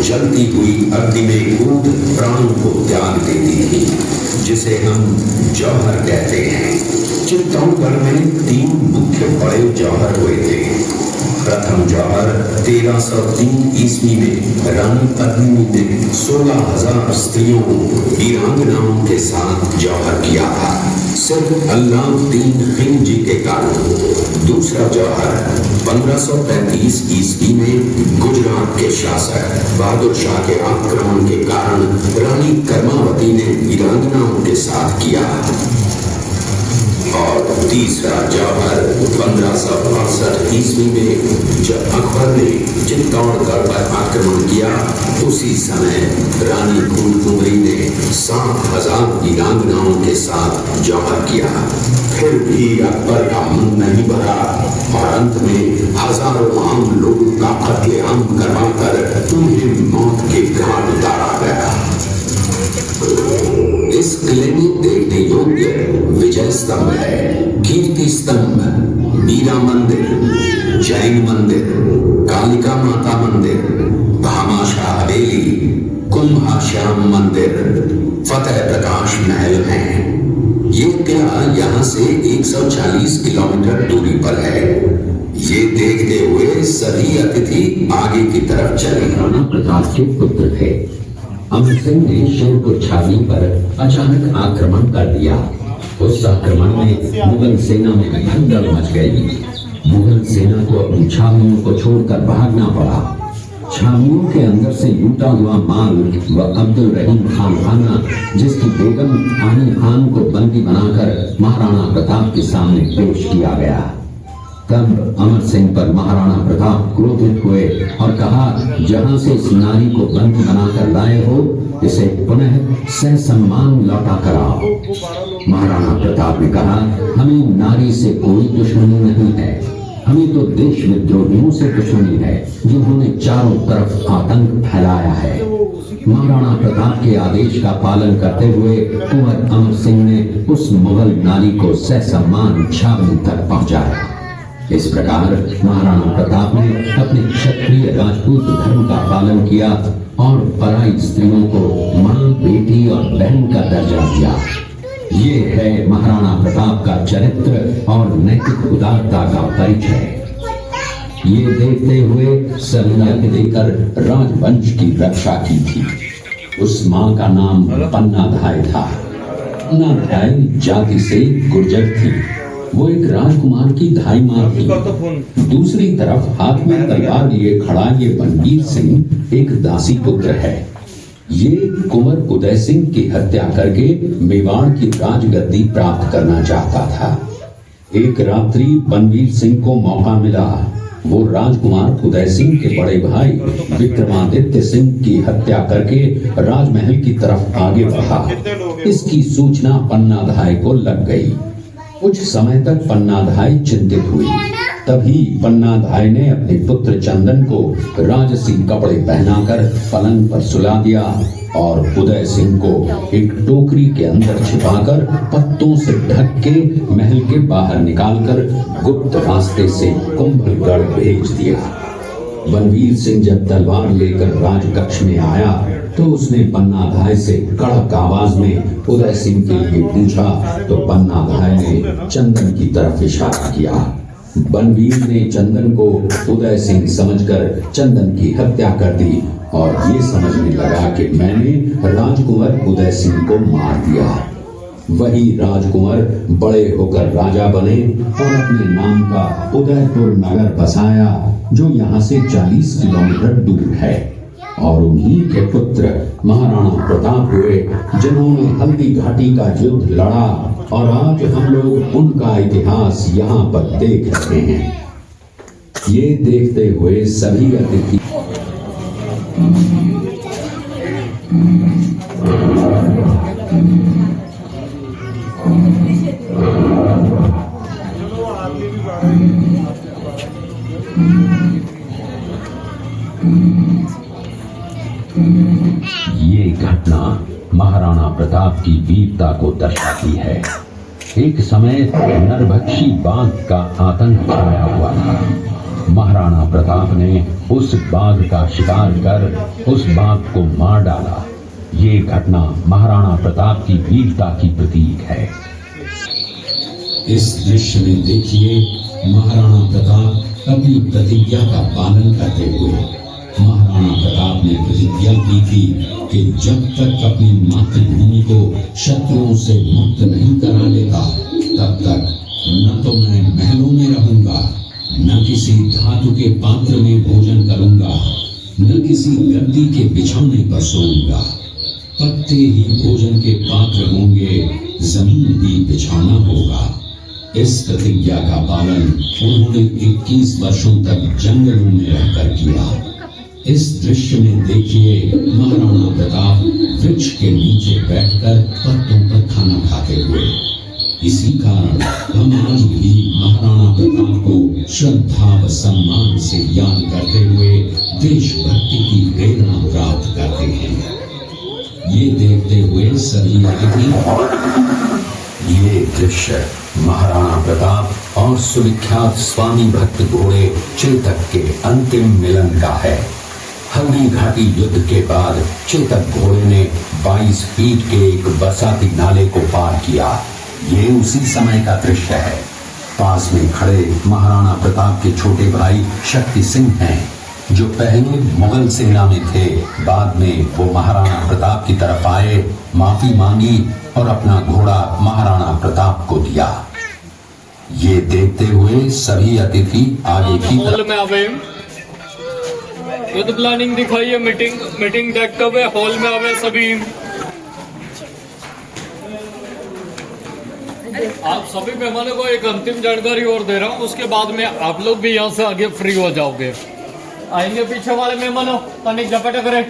जलती हुई अग्नि में कूद प्राणों को त्याग देती थी, जिसे हम जौहर कहते हैं। चित्तौड़गढ़ में 3 मुख्य बड़े जौहर हुए थे। प्रथम जौहर 1303 ईस्वी में रानी पद्मिनी ने 16,000 स्त्रियों वीरांगनाओं के साथ जौहर किया था, सिर्फ अल्लाउद्दीन खिलजी के कारण। दूसरा जौहर 1535 ईस्वी में गुजरात के शासक बहादुर शाह के आक्रमण के कारण रानी कर्मावती ने वीरांगनाओं के साथ किया। और तीसरा जौहर 1562 ईस्वी में जब अकबर ने चित्तौड़गढ़ पर आक्रमण किया, उसी समय रानी फूलकुंवरी ने 7,000 वीरांगनाओं के साथ जौहर किया। फिर भी अकबर का मन नहीं भरा और अंत में हजारों आम लोगों का कत्लेआम करवाकर उन्हें मौत के घाट उतारा गया। इस किले में देखने योग्य विजय स्तंभ है, कीर्ति स्तंभ, मीरा मंदिर, जैन मंदिर, कालिका माता मंदिर, भामाशाह हवेली, कुंभाश्याम मंदिर, फतेह प्रकाश महल हैं। ये किला यहाँ से 140 किलोमीटर दूरी पर है। ये देखते हुए सभी अतिथि आगे की तरफ चले। महाराणा प्रताप के पुत्र थे। अमर सिंह ने शिवपुर छावनी पर अचानक आक्रमण कर दिया। उस आक्रमण में मुगल सेना में भगदड़ मच गई। मुगल सेना को अपनी छावनियों को छोड़कर भागना पड़ा। छावनियों के अंदर से लूटा हुआ माल व अब्दुल रहीम खान खाना, जिसकी बेगम आनी खान को बंदी बनाकर महाराणा प्रताप के सामने पेश किया गया। तब अमर सिंह पर महाराणा प्रताप क्रोधित हुए और कहा, जहां से इस नारी को बंदी बनाकर लाए हो, इसे पुनः ससम्मान लौटा कराओ। महाराणा प्रताप ने कहा, हमें नारी से कोई दुश्मनी नहीं है, हमें तो देश विद्रोहियों से दुश्मनी है जिन्होंने चारों तरफ आतंक फैलाया है। महाराणा प्रताप के आदेश का पालन करते हुए कुंवर अमर सिंह ने उस मुगल नारी को ससम्मान छावनी तक पहुंचाया। इस प्रकार महाराणा प्रताप ने अपने क्षत्रिय राजपूत धर्म का पालन किया और पराई स्त्रियों को मां, बेटी और बहन का दर्जा दिया। ये है महाराणा प्रताप का चरित्र और नैतिक उदारता का परिचय। ये देखते हुए सभी यज्ञ देकर राजवंश की रक्षा की थी। उस मां का नाम पन्नाधाय था। पन्नाधाय जाति से गुर्जर थी। वो एक राजकुमार की धाई मां थी। दूसरी तरफ हाथ में तलवार लिए खड़ा ये बनवीर सिंह एक दासी पुत्र है। ये कुंवर उदय सिंह की हत्या करके मेवाड़ की राजगद्दी प्राप्त करना चाहता था। एक रात्रि बनवीर सिंह को मौका मिला। वो राजकुमार उदय सिंह के बड़े भाई विक्रमादित्य सिंह की हत्या करके राजमहल की तरफ आगे बढ़ा। इसकी सूचना पन्नाधाय को लग गई। कुछ समय तक पन्नाधाय चिंतित हुई। तभी पन्नाधाय ने अपने पुत्र चंदन को राजसी कपड़े पहनाकर पलंग पर सुला दिया और उदय सिंह को एक टोकरी के अंदर छिपाकर पत्तों से ढक के महल के बाहर निकालकर गुप्त रास्ते से कुंभलगढ़ भेज दिया। बनवीर सिंह जब तलवार लेकर राजकक्ष में आया तो उसने पन्नाधाय से कड़क आवाज में उदय सिंह के लिए पूछा तो पन्नाधाय ने चंदन की तरफ इशारा किया। बनवीर ने चंदन को उदय सिंह समझकर चंदन की हत्या कर दी और ये समझने लगा कि मैंने राजकुंवर उदय सिंह को मार दिया। वही राजकुंवर बड़े होकर राजा बने और अपने नाम का उदयपुर नगर बसाया जो यहाँ से 40 किलोमीटर दूर है। और उन्हीं के पुत्र महाराणा प्रताप हुए जिन्होंने हल्दी घाटी का युद्ध लड़ा और आज हम लोग उनका इतिहास यहाँ पर देख रहे हैं। ये देखते हुए सभी अतिथि ये घटना महाराणा प्रताप की वीरता को दर्शाती है। एक समय नरभक्षी बाघ का आतंक छाया हुआ था। महाराणा प्रताप ने उस बाघ का शिकार कर उस बाघ को मार डाला। ये घटना महाराणा प्रताप की वीरता की प्रतीक है। इस दृश्य में देखिए महाराणा प्रताप अपनी प्रतिज्ञा का पालन करते हुए। महाराणा प्रताप ने प्रतिज्ञा की थी कि जब तक अपनी मातृभूमि को शत्रुओं से मुक्त नहीं करा लेता तब तक न तो मैं महलों में रहूंगा, न किसी धातु के पात्र में भोजन करूंगा, न किसी गद्दी के बिछौने पर सोऊंगा। पत्ते ही भोजन के पात्र होंगे, जमीन ही बिछौना होगा। इस प्रतिज्ञा का पालन उन्होंने 21 वर्षों तक जंगलों में रहकर किया। इस दृश्य में देखिए महाराणा प्रताप वृक्ष के नीचे बैठकर पत्तों पर खाना खाते हुए। इसी कारण हम आज भी महाराणा प्रताप को श्रद्धा व सम्मान से याद करते हुए देशभक्ति की प्रेरणा प्राप्त करते हैं। ये देखते हुए सभी अतिथि ये दृश्य महाराणा प्रताप और सुविख्यात स्वामी भक्त घोड़े चेतक के अंतिम मिलन का है। हल्दी घाटी युद्ध के बाद चेतक घोड़े ने 22 फीट के एक बरसाती नाले को पार किया। ये उसी समय का दृश्य है। पास में खड़े महाराणा प्रताप के छोटे भाई शक्ति सिंह हैं, जो पहले मुगल सेना में थे। बाद में वो महाराणा प्रताप की तरफ आए, माफी मांगी और अपना घोड़ा महाराणा प्रताप को दिया। ये देखते हुए सभी अतिथि आगे की तरफ युद्ध प्लानिंग दिखाइए। मीटिंग देखते हुए हॉल में आवे सभी। आप सभी मेहमानों को एक अंतिम जानकारी और दे रहा हूँ, उसके बाद में आप लोग भी यहाँ से आगे फ्री हो जाओगे। आएंगे पीछे वाले मेहमानों, पानी झपटा करें।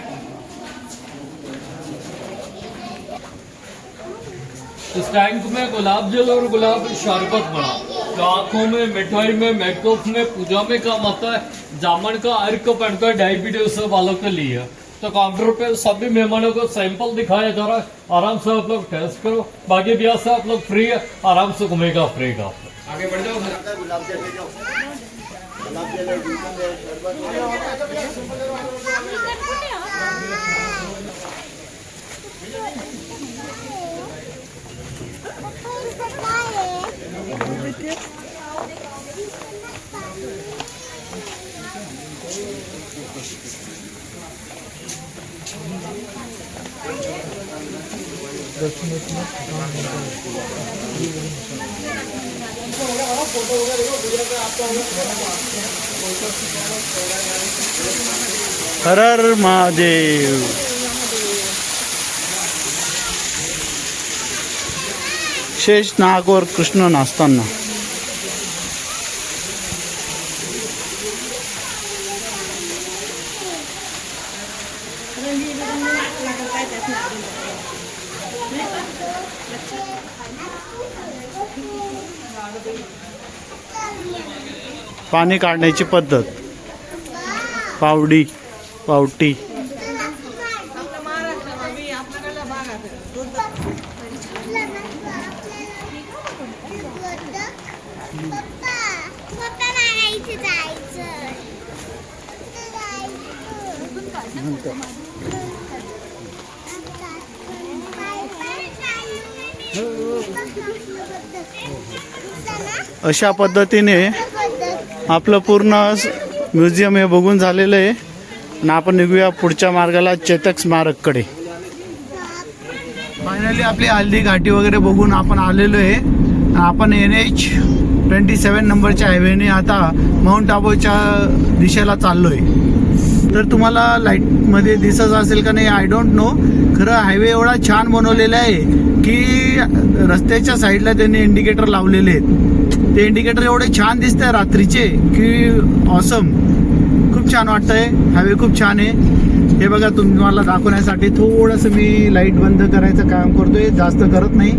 इस टैंक में गुलाब जल और गुलाब शरबत बना, जो आंखों में, मिठाई में, मेकअप में, पूजा में काम आता है। जामुन का अर्क पहनकर डायबिटीज वालों के लिए। तो काउंटर पे सभी मेहमानों को सैंपल दिखाया जा रहा है। आराम से आप लोग टेस्ट करो। बाकी ब्याह से आप लोग फ्री है, आराम से घूमेगा फ्री का। आगे बढ़ जाओ। हर हर महादेव। शेष नाग और कृष्ण नाचताना पाणी काढण्याची पद्धत, पावटी आपल्या महाराष्ट्रामध्ये अशा पद्धतीने आपलं पूर्ण म्युझियम हे बघून झालेलं आहे आणि आपण निघूया पुढच्या मार्गाला चेतक स्मारककडे. फायनली आपली हल्दी घाटी वगैरे बघून आपण आलेलो आहे. आपण NH27 नंबरच्या हायवेने आता माउंट आबूच्या दिशेला चाललो आहे. तर तुम्हाला लाईटमध्ये दिसत असेल का नाही आय डोंट नो. खरं हायवे एवढा छान बनवलेला आहे की रस्त्याच्या साईडला त्यांनी इंडिकेटर लावलेले आहेत. ते इंडिकेटर एवढे छान दिसत आहे रात्रीचे की ऑसम. खूप छान वाटतंय. हायवे खूप छान आहे. हे बघा तुम्हाला दाखवण्यासाठी थोडंसं मी लाईट बंद करायचं काम करतोय, जास्त करत नाही.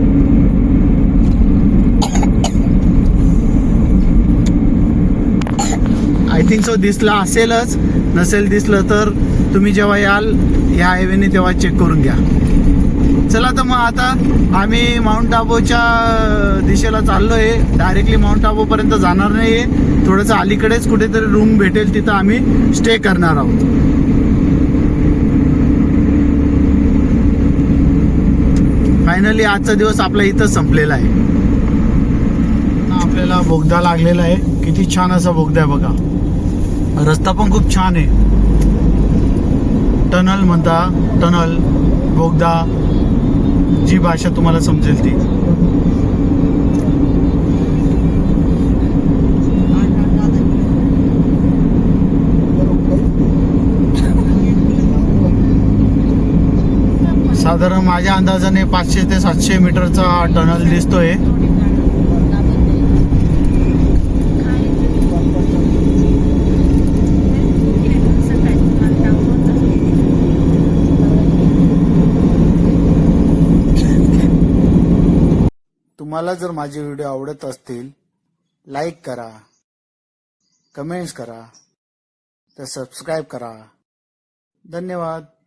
आय थिंक सो दिसला असेलच. नसेल दिसलं तर तुम्ही जेव्हा याल या हायवेने तेव्हा चेक करून घ्या. चला तर मग आता आम्ही माउंट आबूच्या दिशेला चाललो आहे. डायरेक्टली माउंट आबूपर्यंत जाणार नाही आहे. थोडंसं अलीकडेच कुठेतरी रूम भेटेल तिथं आम्ही स्टे करणार आहोत. फायनली आजचा दिवस आपला इथं संपलेला आहे. आपल्याला बोगदा लागलेला आहे. किती छान असा बोगदा आहे बघा. रस्ता पण खूप छान आहे. टनल म्हणता, टनल, बोगदा, जी भाषा तुम्हाला समजेल ती. साधारण माझ्या अंदाजाने 500 ते 700 मीटरचा टनल दिसतोय. तुम्हाला जर माझे व्हिडिओ आवडत असतील लाईक करा, कमेंट्स करा, तर सबस्क्राईब करा. धन्यवाद.